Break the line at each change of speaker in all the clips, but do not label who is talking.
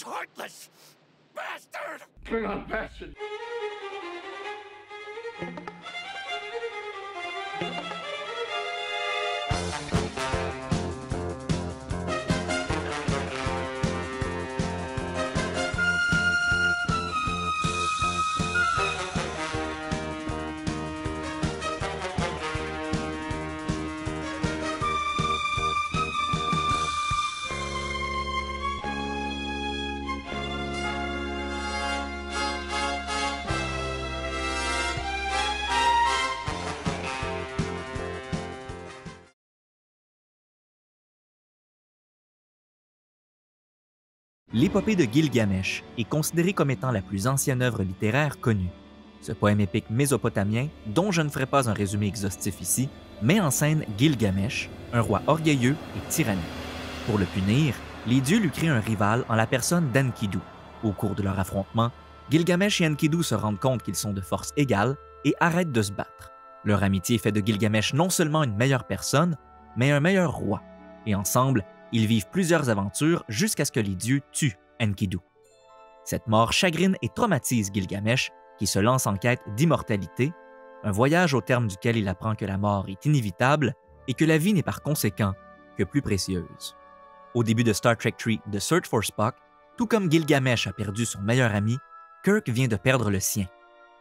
heartless bastard!
Klingon bastard!
L'épopée de Gilgamesh est considérée comme étant la plus ancienne œuvre littéraire connue. Ce poème épique mésopotamien, dont je ne ferai pas un résumé exhaustif ici, met en scène Gilgamesh, un roi orgueilleux et tyrannique. Pour le punir, les dieux lui créent un rival en la personne d'Enkidu. Au cours de leur affrontement, Gilgamesh et Enkidu se rendent compte qu'ils sont de force égale et arrêtent de se battre. Leur amitié fait de Gilgamesh non seulement une meilleure personne, mais un meilleur roi. Et ensemble, ils vivent plusieurs aventures jusqu'à ce que les dieux tuent Enkidu. Cette mort chagrine et traumatise Gilgamesh, qui se lance en quête d'immortalité, un voyage au terme duquel il apprend que la mort est inévitable et que la vie n'est par conséquent que plus précieuse. Au début de Star Trek III The Search for Spock, tout comme Gilgamesh a perdu son meilleur ami, Kirk vient de perdre le sien.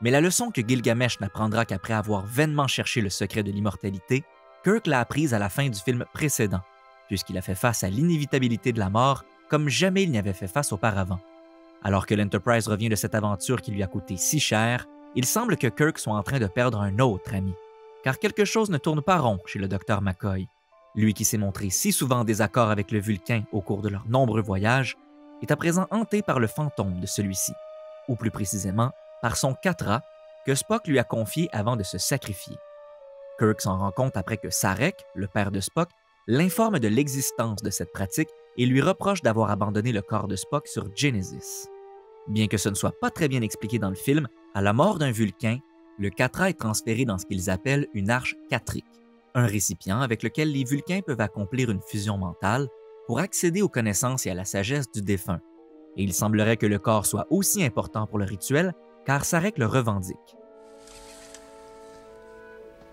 Mais la leçon que Gilgamesh n'apprendra qu'après avoir vainement cherché le secret de l'immortalité, Kirk l'a apprise à la fin du film précédent, puisqu'il a fait face à l'inévitabilité de la mort comme jamais il n'y avait fait face auparavant. Alors que l'Enterprise revient de cette aventure qui lui a coûté si cher, il semble que Kirk soit en train de perdre un autre ami. Car quelque chose ne tourne pas rond chez le Dr McCoy. Lui qui s'est montré si souvent en désaccord avec le Vulcain au cours de leurs nombreux voyages, est à présent hanté par le fantôme de celui-ci, ou plus précisément par son Katra que Spock lui a confié avant de se sacrifier. Kirk s'en rend compte après que Sarek, le père de Spock, l'informe de l'existence de cette pratique et lui reproche d'avoir abandonné le corps de Spock sur Genesis. Bien que ce ne soit pas très bien expliqué dans le film, à la mort d'un Vulcain, le Katra est transféré dans ce qu'ils appellent une arche katrique, un récipient avec lequel les Vulcains peuvent accomplir une fusion mentale pour accéder aux connaissances et à la sagesse du défunt. Et il semblerait que le corps soit aussi important pour le rituel, car Sarek le revendique.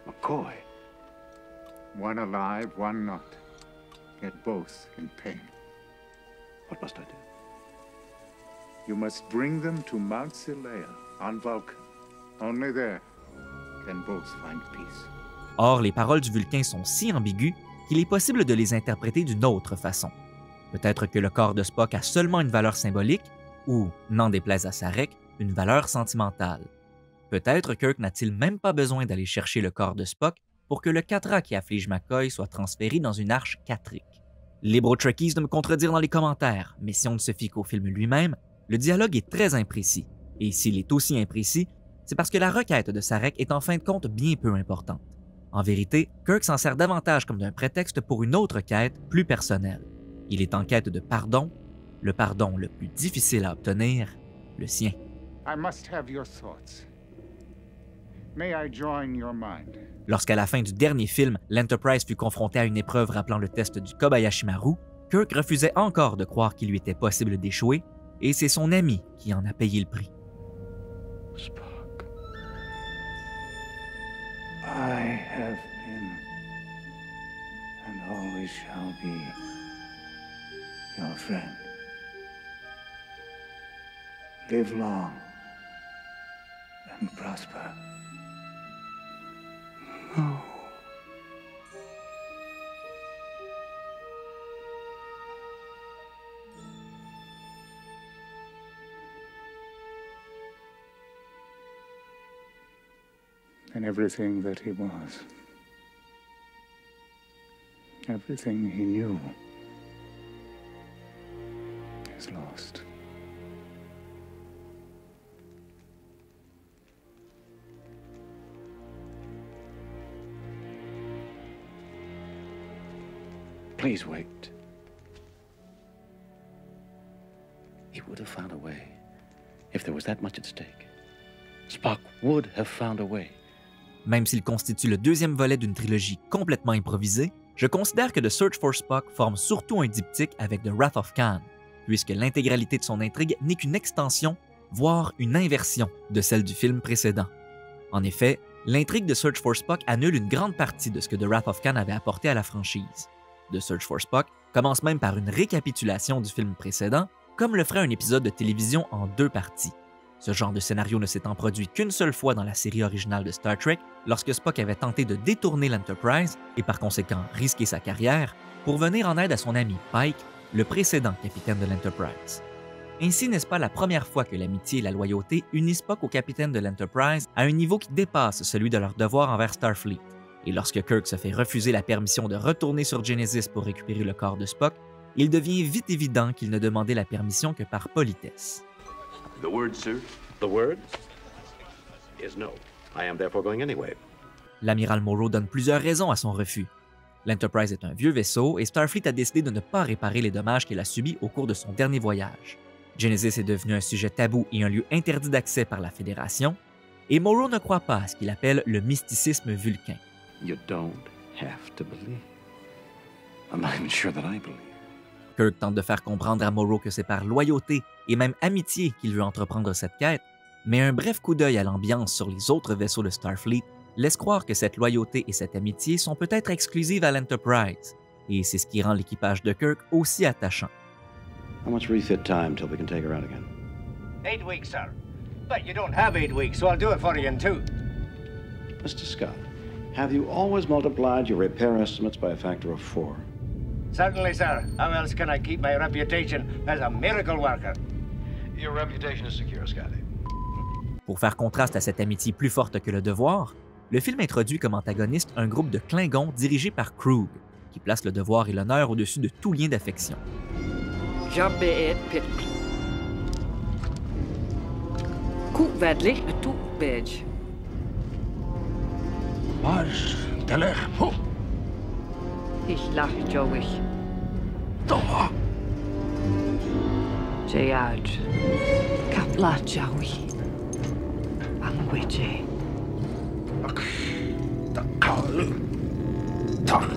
McCoy. One alive, one not. Yet both in pain. What must I do? You must bring them to Mount Silea on Vulcan. Only there can both find peace.
Or, les paroles du Vulcain sont si ambiguës qu'il est possible de les interpréter d'une autre façon. Peut-être que le corps de Spock a seulement une valeur symbolique, ou, n'en déplaise à Sarek, une valeur sentimentale. Peut-être Kirk n'a-t-il même pas besoin d'aller chercher le corps de Spock pour que le Katra qui afflige McCoy soit transféré dans une arche katrique. Libre aux Trekkies de me contredire dans les commentaires, mais si on ne se fie qu'au film lui-même, le dialogue est très imprécis. Et s'il est aussi imprécis, c'est parce que la requête de Sarek est en fin de compte bien peu importante. En vérité, Kirk s'en sert davantage comme d'un prétexte pour une autre quête plus personnelle. Il est en quête de pardon, le pardon le plus difficile à obtenir, le sien.
I must have your thoughts. May I join your mind?
Lorsqu'à la fin du dernier film, l'Enterprise fut confrontée à une épreuve rappelant le test du Kobayashi Maru, Kirk refusait encore de croire qu'il lui était possible d'échouer, et c'est son ami qui en a payé le prix.
Spock. I have been and always shall be your friend. Live long and prosper. No. And everything that he was, everything he knew, is lost. Please wait. He would have found a way if there was that much at stake. Spock would have found a way.
Même s'il constitue le deuxième volet d'une trilogie complètement improvisée, je considère que The Search for Spock forme surtout un diptyque avec The Wrath of Khan, puisque l'intégralité de son intrigue n'est qu'une extension, voire une inversion de celle du film précédent. En effet, l'intrigue de Search for Spock annule une grande partie de ce que The Wrath of Khan avait apporté à la franchise. The Search for Spock commence même par une récapitulation du film précédent, comme le ferait un épisode de télévision en 2 parties. Ce genre de scénario ne s'étant produit qu'une seule fois dans la série originale de Star Trek, lorsque Spock avait tenté de détourner l'Enterprise et par conséquent risquer sa carrière pour venir en aide à son ami Pike, le précédent capitaine de l'Enterprise. Ainsi, n'est-ce pas la première fois que l'amitié et la loyauté unissent Spock au capitaine de l'Enterprise à un niveau qui dépasse celui de leur devoir envers Starfleet. Et lorsque Kirk se fait refuser la permission de retourner sur Genesis pour récupérer le corps de Spock, il devient vite évident qu'il ne demandait la permission que par politesse.
The word, sir? The word is no. I am therefore going anyway.
L'amiral Morrow donne plusieurs raisons à son refus. L'Enterprise est un vieux vaisseau et Starfleet a décidé de ne pas réparer les dommages qu'elle a subis au cours de son dernier voyage. Genesis est devenu un sujet tabou et un lieu interdit d'accès par la Fédération, et Morrow ne croit pas à ce qu'il appelle le mysticisme vulcain.
You don't have to believe. I'm not even sure that I believe.
Kirk tente de faire comprendre à Morrow que c'est par loyauté et même amitié qu'il veut entreprendre cette quête, mais un bref coup d'œil à l'ambiance sur les autres vaisseaux de Starfleet laisse croire que cette loyauté et cette amitié sont peut-être exclusives à l'Enterprise, et c'est ce qui rend l'équipage de Kirk aussi attachant.
How much refit time till we can take her out again?
8 weeks, sir. But you don't have 8 weeks, so I'll do it for you in 2.
Mr. Scott, have you always multiplied your repair estimates by a factor of 4?
Certainly, sir. How else can I keep my reputation as a miracle worker?
Your reputation is secure, Scotty.
Pour faire contraste à cette amitié plus forte que le devoir, le film introduit comme antagoniste un groupe de Klingons dirigé par Krug, qui place le devoir et l'honneur au-dessus de tout lien d'affection.
Jobbe pit. Kovedli to bedge.
Mars, Teler, ho!
Ich lach Joey.
Toa!
Jayaj. Kapla Joey. Angweje.
Takalu! Tak!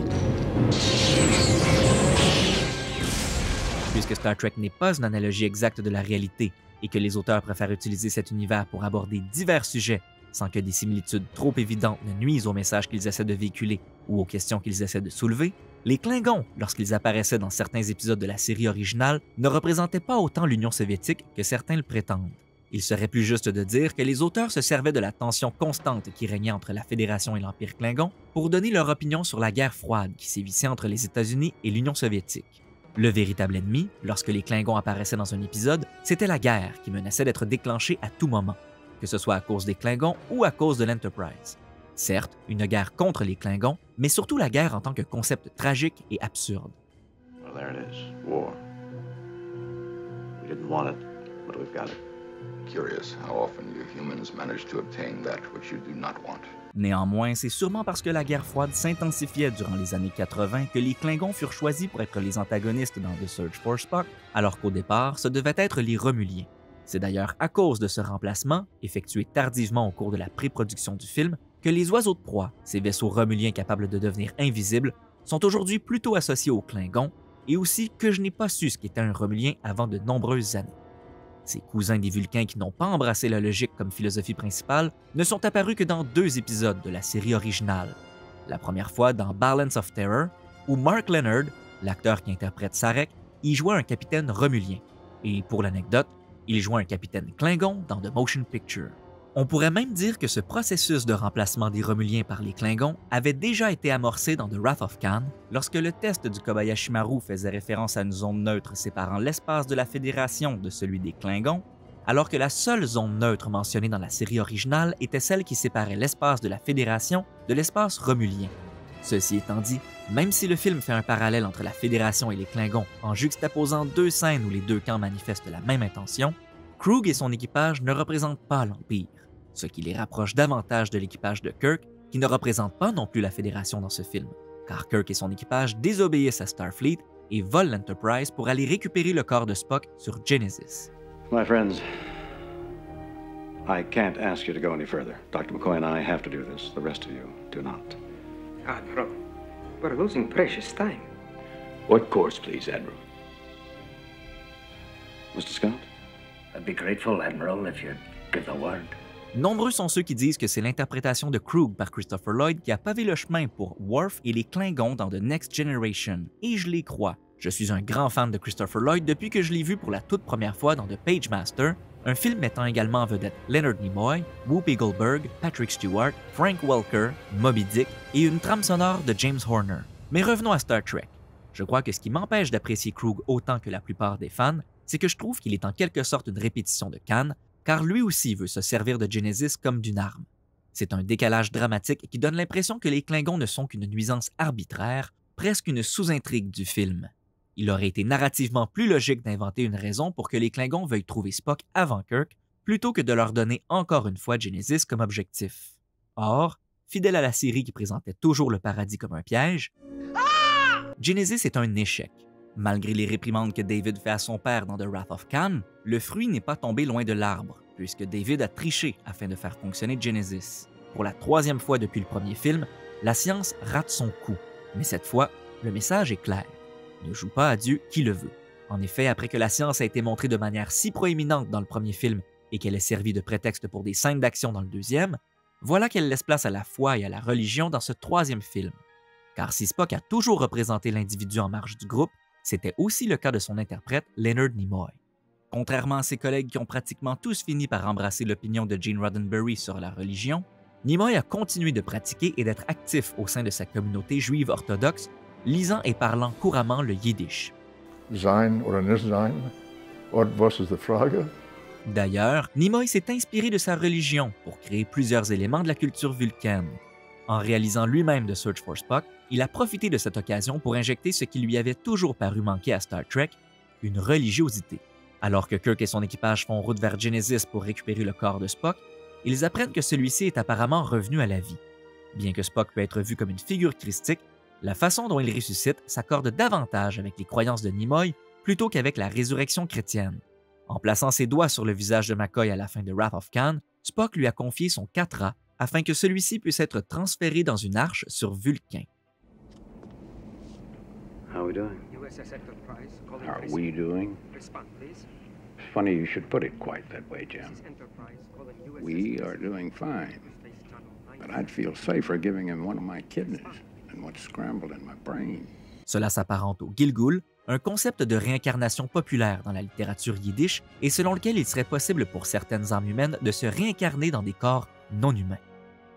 Puisque Star Trek n'est pas une analogie exacte de la réalité et que les auteurs préfèrent utiliser cet univers pour aborder divers sujets sans que des similitudes trop évidentes ne nuisent au message qu'ils essaient de véhiculer ou aux questions qu'ils essaient de soulever, les Klingons, lorsqu'ils apparaissaient dans certains épisodes de la série originale, ne représentaient pas autant l'Union soviétique que certains le prétendent. Il serait plus juste de dire que les auteurs se servaient de la tension constante qui régnait entre la Fédération et l'Empire Klingon pour donner leur opinion sur la guerre froide qui sévissait entre les États-Unis et l'Union soviétique. Le véritable ennemi, lorsque les Klingons apparaissaient dans un épisode, c'était la guerre qui menaçait d'être déclenchée à tout moment, que ce soit à cause des Klingons ou à cause de l'Enterprise. Certes, une guerre contre les Klingons, mais surtout la guerre en tant que concept tragique et absurde.
Well, there it is. War. We didn't want it, but we've got it.
Curious how often you humans manage to obtain that which you do not want.
Néanmoins, c'est sûrement parce que la guerre froide s'intensifiait durant les années 80 que les Klingons furent choisis pour être les antagonistes dans The Search for Spock, alors qu'au départ, ce devaient être les Romuliens. C'est d'ailleurs à cause de ce remplacement, effectué tardivement au cours de la pré-production du film, que les oiseaux de proie, ces vaisseaux romuliens capables de devenir invisibles, sont aujourd'hui plutôt associés aux Klingons, et aussi que je n'ai pas su ce qu'était un Romulien avant de nombreuses années. Ces cousins des Vulcains qui n'ont pas embrassé la logique comme philosophie principale ne sont apparus que dans 2 épisodes de la série originale. La première fois dans Balance of Terror, où Mark Lenard, l'acteur qui interprète Sarek, y jouait un capitaine romulien. Et pour l'anecdote, il jouait un capitaine Klingon dans The Motion Picture. On pourrait même dire que ce processus de remplacement des Romuliens par les Klingons avait déjà été amorcé dans The Wrath of Khan, lorsque le test du Kobayashi Maru faisait référence à une zone neutre séparant l'espace de la Fédération de celui des Klingons, alors que la seule zone neutre mentionnée dans la série originale était celle qui séparait l'espace de la Fédération de l'espace romulien. Ceci étant dit, même si le film fait un parallèle entre la Fédération et les Klingons en juxtaposant 2 scènes où les 2 camps manifestent la même intention, Krug et son équipage ne représentent pas l'Empire, ce qui les rapproche davantage de l'équipage de Kirk, qui ne représente pas non plus la Fédération dans ce film, car Kirk et son équipage désobéissent à Starfleet et volent l'Enterprise pour aller récupérer le corps de Spock sur Genesis.
My friends, I can't ask you to go any further. Dr. McCoy and I have to do this. The rest of you do not.
Admiral, we're losing precious time.
What course, please, Admiral? Mr. Scott?
I'd be grateful, Admiral, if you'd give the word.
Nombreux sont ceux qui disent que c'est l'interprétation de Krug par Christopher Lloyd qui a pavé le chemin pour Worf et les Klingons dans The Next Generation, et je les crois. Je suis un grand fan de Christopher Lloyd depuis que je l'ai vu pour la toute première fois dans The Pagemaster, un film mettant également en vedette Leonard Nimoy, Whoopi Goldberg, Patrick Stewart, Frank Welker, Moby Dick et une trame sonore de James Horner. Mais revenons à Star Trek. Je crois que ce qui m'empêche d'apprécier Krug autant que la plupart des fans, c'est que je trouve qu'il est en quelque sorte une répétition de Khan, car lui aussi veut se servir de Genesis comme d'une arme. C'est un décalage dramatique qui donne l'impression que les Klingons ne sont qu'une nuisance arbitraire, presque une sous-intrigue du film. Il aurait été narrativement plus logique d'inventer une raison pour que les Klingons veuillent trouver Spock avant Kirk, plutôt que de leur donner encore une fois Genesis comme objectif. Or, fidèle à la série qui présentait toujours le paradis comme un piège, Genesis est un échec. Malgré les réprimandes que David fait à son père dans The Wrath of Khan, le fruit n'est pas tombé loin de l'arbre, puisque David a triché afin de faire fonctionner Genesis. Pour la 3e fois depuis le premier film, la science rate son coup, mais cette fois, le message est clair. Ne joue pas à Dieu qui le veut. En effet, après que la science a été montrée de manière si proéminente dans le premier film et qu'elle ait servi de prétexte pour des scènes d'action dans le deuxième, voilà qu'elle laisse place à la foi et à la religion dans ce 3e film. Car si Spock a toujours représenté l'individu en marge du groupe, c'était aussi le cas de son interprète Leonard Nimoy. Contrairement à ses collègues qui ont pratiquement tous fini par embrasser l'opinion de Gene Roddenberry sur la religion, Nimoy a continué de pratiquer et d'être actif au sein de sa communauté juive orthodoxe, lisant et parlant couramment le yiddish. D'ailleurs, Nimoy s'est inspiré de sa religion pour créer plusieurs éléments de la culture vulcaine. En réalisant lui-même The Search for Spock, il a profité de cette occasion pour injecter ce qui lui avait toujours paru manquer à Star Trek, une religiosité. Alors que Kirk et son équipage font route vers Genesis pour récupérer le corps de Spock, ils apprennent que celui-ci est apparemment revenu à la vie. Bien que Spock peut être vu comme une figure christique, la façon dont il ressuscite s'accorde davantage avec les croyances de Nimoy plutôt qu'avec la résurrection chrétienne. En plaçant ses doigts sur le visage de McCoy à la fin de Wrath of Khan, Spock lui a confié son Katra afin que celui-ci puisse être transféré dans une arche sur Vulcain.
How are we doing?
USS Enterprise.
How are we doing?
Respond, please.
Funny you should put it quite that way, Jim.
Enterprise calling USS.
We are doing fine. But I'd feel safer giving him one of my kidneys than what's scrambled in my brain.
Cela s'apparente au Gilgul, un concept de réincarnation populaire dans la littérature yiddish et selon lequel il serait possible pour certaines âmes humaines de se réincarner dans des corps non humains.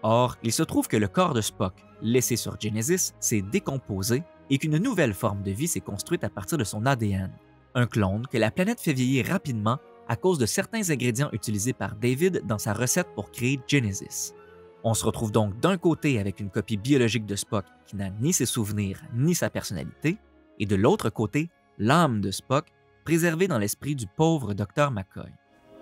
Or, il se trouve que le corps de Spock, laissé sur Genesis, s'est décomposé et qu'une nouvelle forme de vie s'est construite à partir de son ADN. Un clone que la planète fait vieillir rapidement à cause de certains ingrédients utilisés par David dans sa recette pour créer Genesis. On se retrouve donc d'un côté avec une copie biologique de Spock qui n'a ni ses souvenirs ni sa personnalité, et de l'autre côté, l'âme de Spock, préservée dans l'esprit du pauvre Dr. McCoy.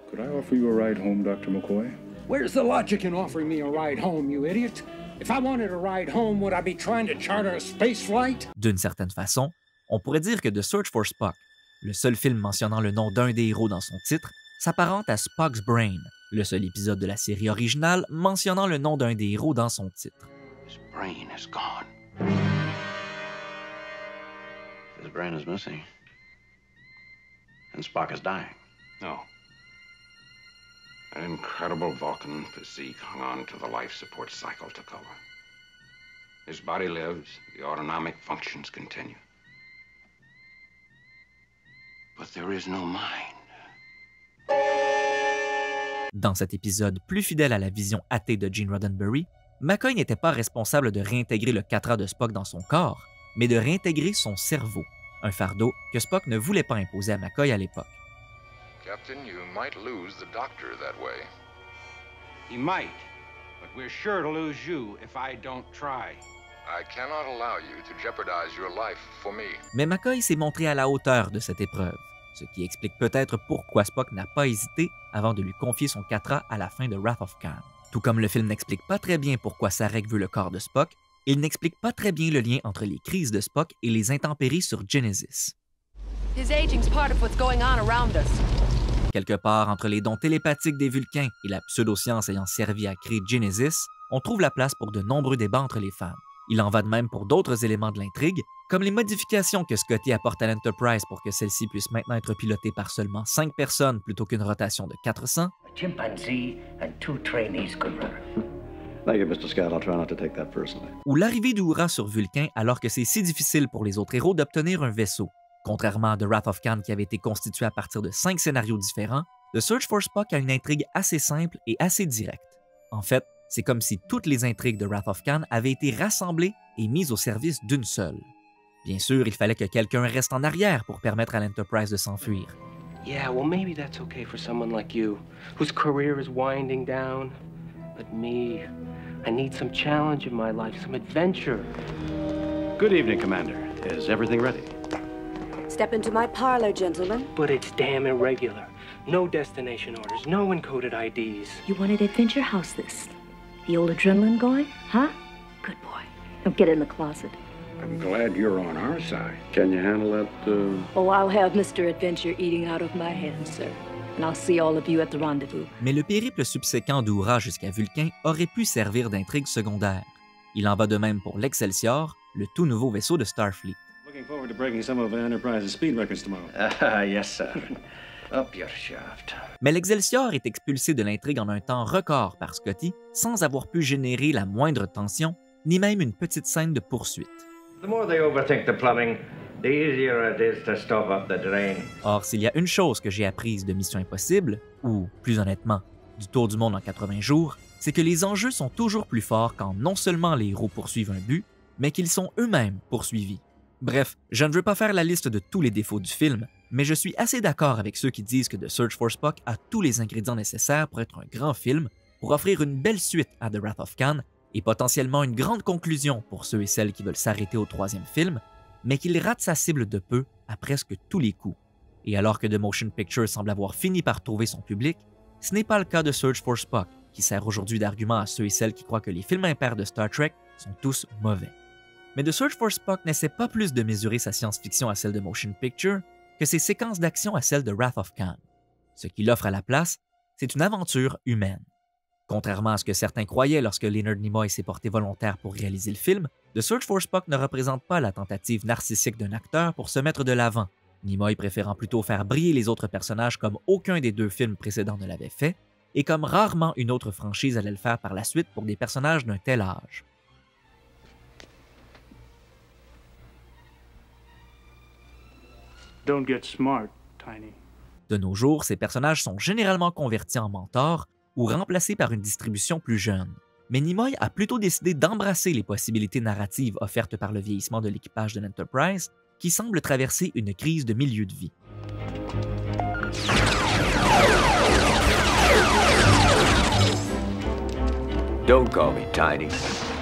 Could I offer you a ride home, Dr. McCoy?
Where's the logic in offering me a ride home, you idiot? If I wanted a ride home, would I be trying to charter a space flight?
D'une certaine façon, on pourrait dire que The Search for Spock, le seul film mentionnant le nom d'un des héros dans son titre, s'apparente à Spock's Brain, le seul épisode de la série originale mentionnant le nom d'un des héros dans son titre.
His brain is gone.
His brain is missing. And Spock is dying.
No.
An incredible Vulcan physique hung on to the life support cycle, Takova. His body lives, the autonomic functions continue. But there is no mind.
Dans cet épisode plus fidèle à la vision athée de Gene Roddenberry, McCoy n'était pas responsable de réintégrer le Katra de Spock dans son corps, mais de réintégrer son cerveau, un fardeau que Spock ne voulait pas imposer à McCoy à l'époque.
Captain, you might lose the doctor that way.
He might, but we're sure to lose you if I don't try.
I cannot allow you to jeopardize your life for me.
Mais McCoy s'est montré à la hauteur de cette épreuve, ce qui explique peut-être pourquoi Spock n'a pas hésité avant de lui confier son Katra à la fin de Wrath of Khan. Tout comme le film n'explique pas très bien pourquoi Sarek veut le corps de Spock, il n'explique pas très bien le lien entre les crises de Spock et les intempéries sur Genesis.
His aging's part of what's going on around us.
Quelque part entre les dons télépathiques des Vulcains et la pseudoscience ayant servi à créer Genesis, on trouve la place pour de nombreux débats entre les fans. Il en va de même pour d'autres éléments de l'intrigue, comme les modifications que Scotty apporte à l'Enterprise pour que celle-ci puisse maintenant être pilotée par seulement 5 personnes plutôt qu'une rotation de 400.
A chimpanzee and 2 trainees could run her.
Thank you, Mr. Scott. I'll try not to take that personally.
Ou l'arrivée d'Uhura sur Vulcain alors que c'est si difficile pour les autres héros d'obtenir un vaisseau. Contrairement à The Wrath of Khan qui avait été constitué à partir de 5 scénarios différents, The Search for Spock a une intrigue assez simple et assez directe. En fait, c'est comme si toutes les intrigues de Wrath of Khan avaient été rassemblées et mises au service d'une seule. Bien sûr, il fallait que quelqu'un reste en arrière pour permettre à l'Enterprise de s'enfuir.
Yeah, well maybe that's okay for someone like you, whose career is winding down. But me, I need some challenge in my life, some adventure.
Good evening, Commander. Is everything ready?
Step into my parlor, gentlemen.
But it's damn irregular. No destination orders, no encoded IDs.
You wanted Adventure House this. The old adrenaline going, huh? Good boy. Now get in the closet.
I'm glad you're on our side. Can you handle that,
Oh, I'll have Mr. Adventure eating out of my hand, sir. And I'll see all of you at the rendezvous.
Mais le périple subséquent d'Uhura jusqu'à Vulcain aurait pu servir d'intrigue secondaire. Il en va de même pour l'Excelsior, le tout nouveau vaisseau de Starfleet.
Looking forward to breaking some of Enterprise's speed records tomorrow.
Yes, sir. Up your shaft.
Mais l'Excelsior est expulsé de l'intrigue en un temps record par Scotty sans avoir pu générer la moindre tension, ni même une petite scène de poursuite.
The more they overthink the plumbing, the easier it is to stop up the drain.
Or, s'il y a une chose que j'ai apprise de Mission Impossible, ou plus honnêtement, du Tour du monde en 80 jours, c'est que les enjeux sont toujours plus forts quand non seulement les héros poursuivent un but, mais qu'ils sont eux-mêmes poursuivis. Bref, je ne veux pas faire la liste de tous les défauts du film, mais je suis assez d'accord avec ceux qui disent que The Search for Spock a tous les ingrédients nécessaires pour être un grand film, pour offrir une belle suite à The Wrath of Khan et potentiellement une grande conclusion pour ceux et celles qui veulent s'arrêter au 3e film, mais qu'il rate sa cible de peu à presque tous les coups. Et alors que The Motion Picture semble avoir fini par trouver son public, ce n'est pas le cas de Search for Spock, qui sert aujourd'hui d'argument à ceux et celles qui croient que les films impairs de Star Trek sont tous mauvais. Mais The Search for Spock n'essaie pas plus de mesurer sa science-fiction à celle de Motion Picture que ses séquences d'action à celle de Wrath of Khan. Ce qu'il offre à la place, c'est une aventure humaine. Contrairement à ce que certains croyaient lorsque Leonard Nimoy s'est porté volontaire pour réaliser le film, The Search for Spock ne représente pas la tentative narcissique d'un acteur pour se mettre de l'avant, Nimoy préférant plutôt faire briller les autres personnages comme aucun des 2 films précédents ne l'avait fait, et comme rarement une autre franchise allait le faire par la suite pour des personnages d'un tel âge.
Don't get smart, Tiny.
De nos jours, ces personnages sont généralement convertis en mentors ou remplacés par une distribution plus jeune. Mais Nimoy a plutôt décidé d'embrasser les possibilités narratives offertes par le vieillissement de l'équipage de l'Enterprise, qui semble traverser une crise de milieu de vie.
Don't call me Tiny.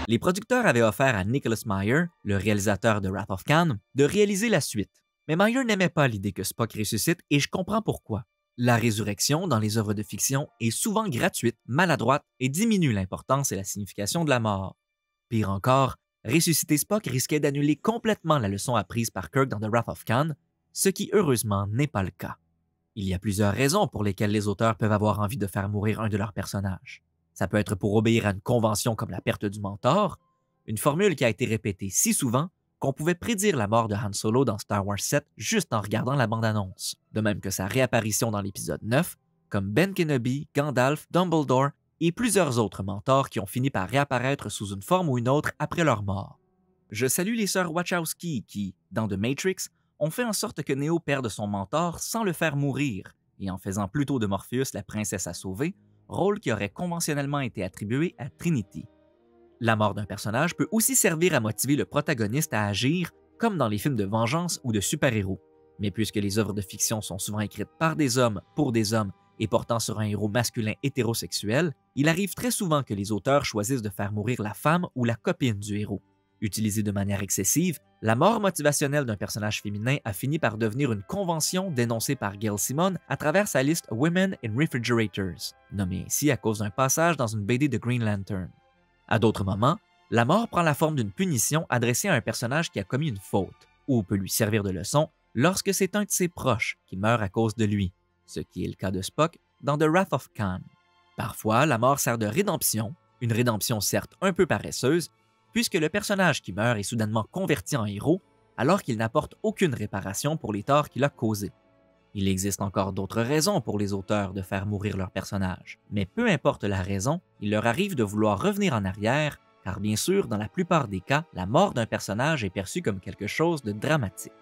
Les producteurs avaient offert à Nicholas Meyer, le réalisateur de Wrath of Khan, de réaliser la suite. Mais Meyer n'aimait pas l'idée que Spock ressuscite et je comprends pourquoi. La résurrection dans les œuvres de fiction est souvent gratuite, maladroite et diminue l'importance et la signification de la mort. Pire encore, ressusciter Spock risquait d'annuler complètement la leçon apprise par Kirk dans The Wrath of Khan, ce qui heureusement n'est pas le cas. Il y a plusieurs raisons pour lesquelles les auteurs peuvent avoir envie de faire mourir un de leurs personnages. Ça peut être pour obéir à une convention comme la perte du mentor, une formule qui a été répétée si souvent qu'on pouvait prédire la mort de Han Solo dans Star Wars 7 juste en regardant la bande-annonce, de même que sa réapparition dans l'épisode 9, comme Ben Kenobi, Gandalf, Dumbledore et plusieurs autres mentors qui ont fini par réapparaître sous une forme ou une autre après leur mort. Je salue les sœurs Wachowski qui, dans The Matrix, ont fait en sorte que Neo perde son mentor sans le faire mourir, et en faisant plutôt de Morpheus la princesse à sauver, rôle qui aurait conventionnellement été attribué à Trinity. La mort d'un personnage peut aussi servir à motiver le protagoniste à agir, comme dans les films de vengeance ou de super-héros. Mais puisque les œuvres de fiction sont souvent écrites par des hommes, pour des hommes, et portant sur un héros masculin hétérosexuel, il arrive très souvent que les auteurs choisissent de faire mourir la femme ou la copine du héros. Utilisée de manière excessive, la mort motivationnelle d'un personnage féminin a fini par devenir une convention dénoncée par Gail Simone à travers sa liste Women in Refrigerators, nommée ainsi à cause d'un passage dans une BD de Green Lantern. À d'autres moments, la mort prend la forme d'une punition adressée à un personnage qui a commis une faute, ou peut lui servir de leçon lorsque c'est un de ses proches qui meurt à cause de lui, ce qui est le cas de Spock dans The Wrath of Khan. Parfois, la mort sert de rédemption, une rédemption certes un peu paresseuse, puisque le personnage qui meurt est soudainement converti en héros alors qu'il n'apporte aucune réparation pour les torts qu'il a causés. Il existe encore d'autres raisons pour les auteurs de faire mourir leurs personnages, mais peu importe la raison, il leur arrive de vouloir revenir en arrière, car bien sûr, dans la plupart des cas, la mort d'un personnage est perçue comme quelque chose de dramatique.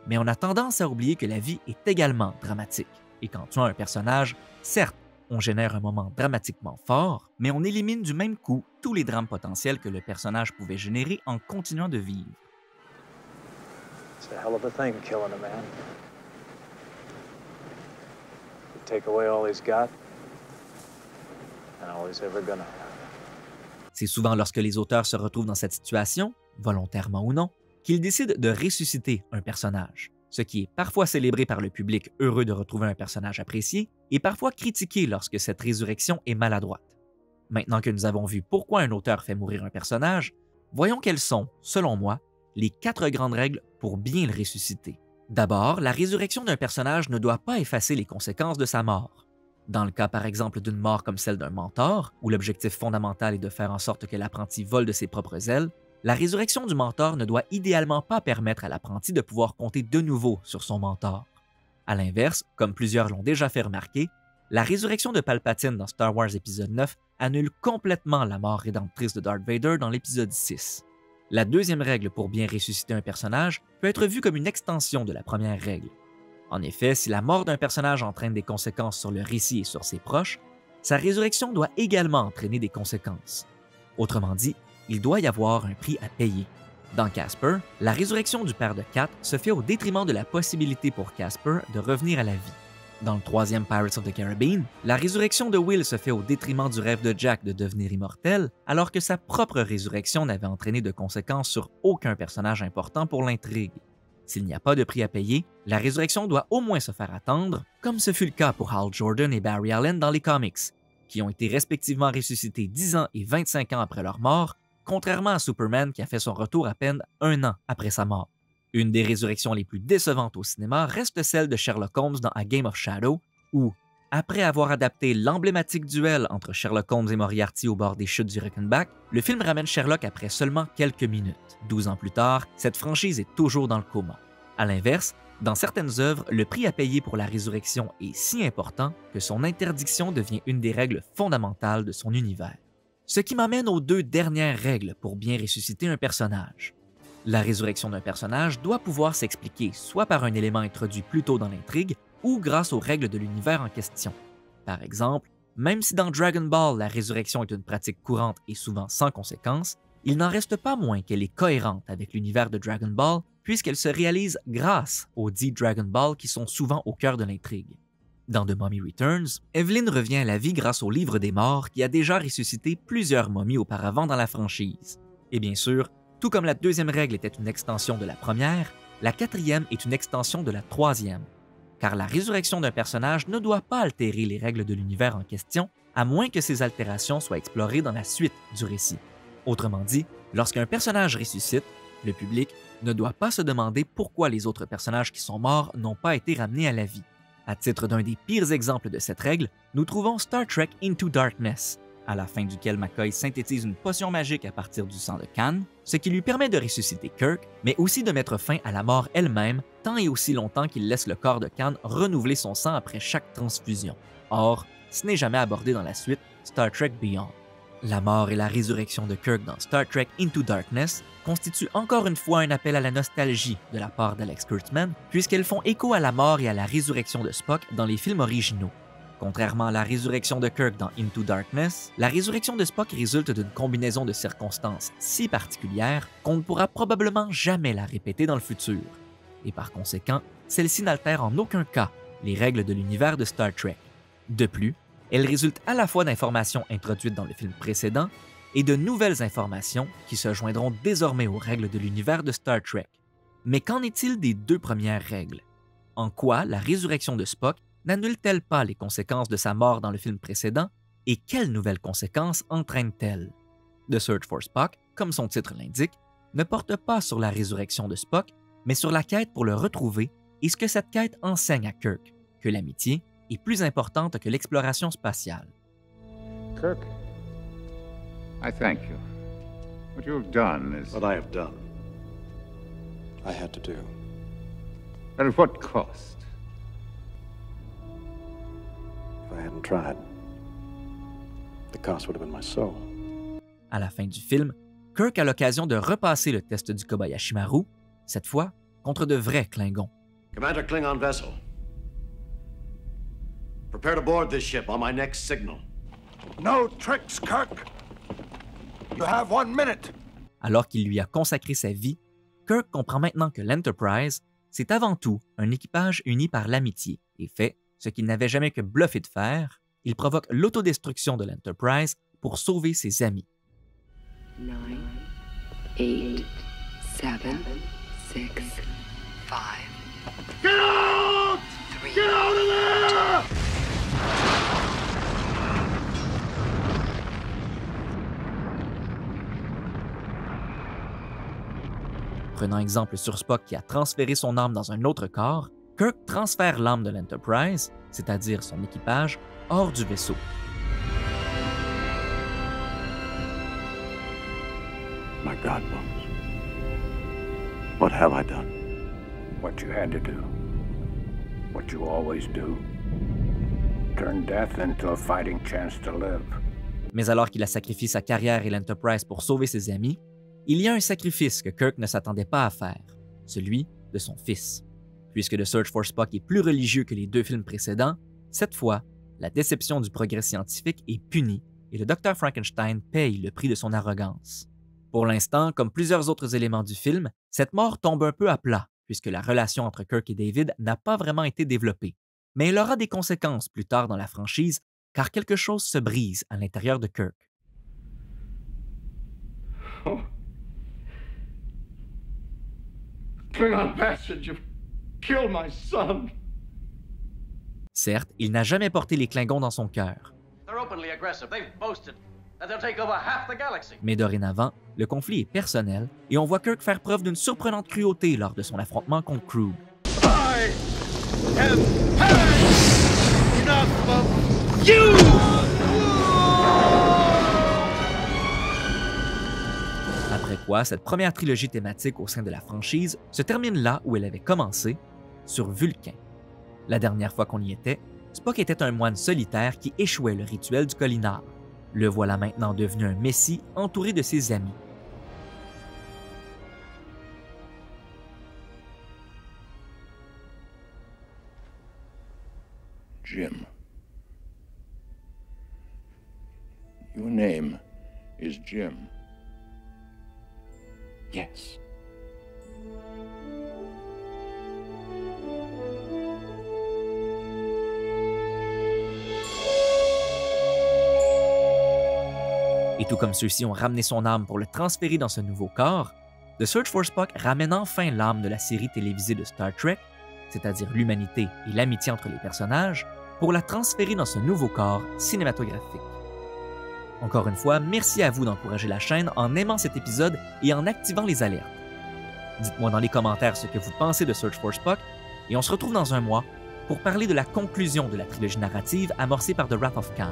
Mais on a tendance à oublier que la vie est également dramatique, et quand tuant un personnage, certes, on génère un moment dramatiquement fort, mais on élimine du même coup tous les drames potentiels que le personnage pouvait générer en continuant de vivre.
It's a hell of a thing, killing a man. You take away all he's got, and all he's ever gonna have.
C'est souvent lorsque les auteurs se retrouvent dans cette situation, volontairement ou non, qu'ils décident de ressusciter un personnage, ce qui est parfois célébré par le public heureux de retrouver un personnage apprécié et parfois critiqué lorsque cette résurrection est maladroite. Maintenant que nous avons vu pourquoi un auteur fait mourir un personnage, voyons quelles sont, selon moi, les 4 grandes règles pour bien le ressusciter. D'abord, la résurrection d'un personnage ne doit pas effacer les conséquences de sa mort. Dans le cas par exemple d'une mort comme celle d'un mentor, où l'objectif fondamental est de faire en sorte que l'apprenti vole de ses propres ailes, la résurrection du mentor ne doit idéalement pas permettre à l'apprenti de pouvoir compter de nouveau sur son mentor. À l'inverse, comme plusieurs l'ont déjà fait remarquer, la résurrection de Palpatine dans Star Wars épisode 9 annule complètement la mort rédemptrice de Darth Vader dans l'épisode 6. La deuxième règle pour bien ressusciter un personnage peut être vue comme une extension de la première règle. En effet, si la mort d'un personnage entraîne des conséquences sur le récit et sur ses proches, sa résurrection doit également entraîner des conséquences. Autrement dit, il doit y avoir un prix à payer. Dans Casper, la résurrection du père de Kat se fait au détriment de la possibilité pour Casper de revenir à la vie. Dans le troisième Pirates of the Caribbean, la résurrection de Will se fait au détriment du rêve de Jack de devenir immortel, alors que sa propre résurrection n'avait entraîné de conséquences sur aucun personnage important pour l'intrigue. S'il n'y a pas de prix à payer, la résurrection doit au moins se faire attendre, comme ce fut le cas pour Hal Jordan et Barry Allen dans les comics, qui ont été respectivement ressuscités 10 ans et 25 ans après leur mort, contrairement à Superman qui a fait son retour à peine 1 an après sa mort. Une des résurrections les plus décevantes au cinéma reste celle de Sherlock Holmes dans A Game of Shadows, où, après avoir adapté l'emblématique duel entre Sherlock Holmes et Moriarty au bord des chutes du Reichenbach, le film ramène Sherlock après seulement quelques minutes. 12 ans plus tard, cette franchise est toujours dans le coma. À l'inverse, dans certaines œuvres, le prix à payer pour la résurrection est si important que son interdiction devient une des règles fondamentales de son univers. Ce qui m'amène aux 2 dernières règles pour bien ressusciter un personnage. La résurrection d'un personnage doit pouvoir s'expliquer soit par un élément introduit plus tôt dans l'intrigue ou grâce aux règles de l'univers en question. Par exemple, même si dans Dragon Ball la résurrection est une pratique courante et souvent sans conséquence, il n'en reste pas moins qu'elle est cohérente avec l'univers de Dragon Ball puisqu'elle se réalise grâce aux 10 Dragon Ball qui sont souvent au cœur de l'intrigue. Dans The Mummy Returns, Evelyn revient à la vie grâce au Livre des Morts qui a déjà ressuscité plusieurs momies auparavant dans la franchise. Et bien sûr, tout comme la deuxième règle était une extension de la première, la quatrième est une extension de la troisième, car la résurrection d'un personnage ne doit pas altérer les règles de l'univers en question, à moins que ces altérations soient explorées dans la suite du récit. Autrement dit, lorsqu'un personnage ressuscite, le public ne doit pas se demander pourquoi les autres personnages qui sont morts n'ont pas été ramenés à la vie. À titre d'un des pires exemples de cette règle, nous trouvons Star Trek Into Darkness, à la fin duquel McCoy synthétise une potion magique à partir du sang de Khan, ce qui lui permet de ressusciter Kirk, mais aussi de mettre fin à la mort elle-même, tant et aussi longtemps qu'il laisse le corps de Khan renouveler son sang après chaque transfusion. Or, ce n'est jamais abordé dans la suite Star Trek Beyond. La mort et la résurrection de Kirk dans Star Trek Into Darkness constituent encore une fois un appel à la nostalgie de la part d'Alex Kurtzman, puisqu'elles font écho à la mort et à la résurrection de Spock dans les films originaux. Contrairement à la résurrection de Kirk dans Into Darkness, la résurrection de Spock résulte d'une combinaison de circonstances si particulières qu'on ne pourra probablement jamais la répéter dans le futur. Et par conséquent, celle-ci n'altère en aucun cas les règles de l'univers de Star Trek. De plus, elle résulte à la fois d'informations introduites dans le film précédent et de nouvelles informations qui se joindront désormais aux règles de l'univers de Star Trek. Mais qu'en est-il des 2 premières règles? En quoi la résurrection de Spock n'annule-t-elle pas les conséquences de sa mort dans le film précédent et quelles nouvelles conséquences entraîne-t-elle? The Search for Spock, comme son titre l'indique, ne porte pas sur la résurrection de Spock, mais sur la quête pour le retrouver et ce que cette quête enseigne à Kirk, que l'amitié est plus importante que l'exploration spatiale.
Kirk, I thank you. What you've done is...
What I have done, I had to do.
And at what cost?
If I hadn't tried, the cost would have been my soul.
À la fin du film, Kirk a l'occasion de repasser le test du Kobayashi Maru, cette fois contre de vrais Klingons.
Commander Klingon vessel. Prepare to board this ship on my next signal.
No tricks, Kirk. You have 1 minute.
Alors qu'il lui a consacré sa vie, Kirk comprend maintenant que l'Enterprise, c'est avant tout un équipage uni par l'amitié et fait ce qu'il n'avait jamais que bluffé de faire, il provoque l'autodestruction de l'Enterprise pour sauver ses amis.
9, 8, 7, 6, 5.
Get out!
3,
Get out of there!
Prenant exemple sur Spock qui a transféré son âme dans un autre corps, Kirk transfère l'âme de l'Enterprise, c'est-à-dire son équipage, hors du vaisseau.
My God, Bones. What have I done?
What you had to do. What you always do. Turn death into a fighting chance to live.
Mais alors qu'il a sacrifié sa carrière et l'Enterprise pour sauver ses amis, il y a un sacrifice que Kirk ne s'attendait pas à faire, celui de son fils. Puisque The Search for Spock est plus religieux que les 2 films précédents, cette fois, la déception du progrès scientifique est punie et le Dr. Frankenstein paye le prix de son arrogance. Pour l'instant, comme plusieurs autres éléments du film, cette mort tombe un peu à plat, puisque la relation entre Kirk et David n'a pas vraiment été développée. Mais elle aura des conséquences plus tard dans la franchise, car quelque chose se brise à l'intérieur de Kirk.
Oh. Klingon bastard, you've killed my son.
Certes, il n'a jamais porté les Klingons dans son cœur. Mais dorénavant, le conflit est personnel et on voit Kirk faire preuve d'une surprenante cruauté lors de son affrontement contre Krug.
I have had enough of you!
Après quoi, cette première trilogie thématique au sein de la franchise se termine là où elle avait commencé, sur Vulcain. La dernière fois qu'on y était, Spock était un moine solitaire qui échouait le rituel du Kolinar. Le voilà maintenant devenu un messie entouré de ses amis.
Jim. Your name is Jim.
Yes.
Et tout comme ceux-ci ont ramené son âme pour le transférer dans ce nouveau corps, The Search for Spock ramène enfin l'âme de la série télévisée de Star Trek, c'est-à-dire l'humanité et l'amitié entre les personnages, pour la transférer dans ce nouveau corps cinématographique. Encore une fois, merci à vous d'encourager la chaîne en aimant cet épisode et en activant les alertes. Dites-moi dans les commentaires ce que vous pensez de Search for Spock, et on se retrouve dans un mois pour parler de la conclusion de la trilogie narrative amorcée par The Wrath of Khan.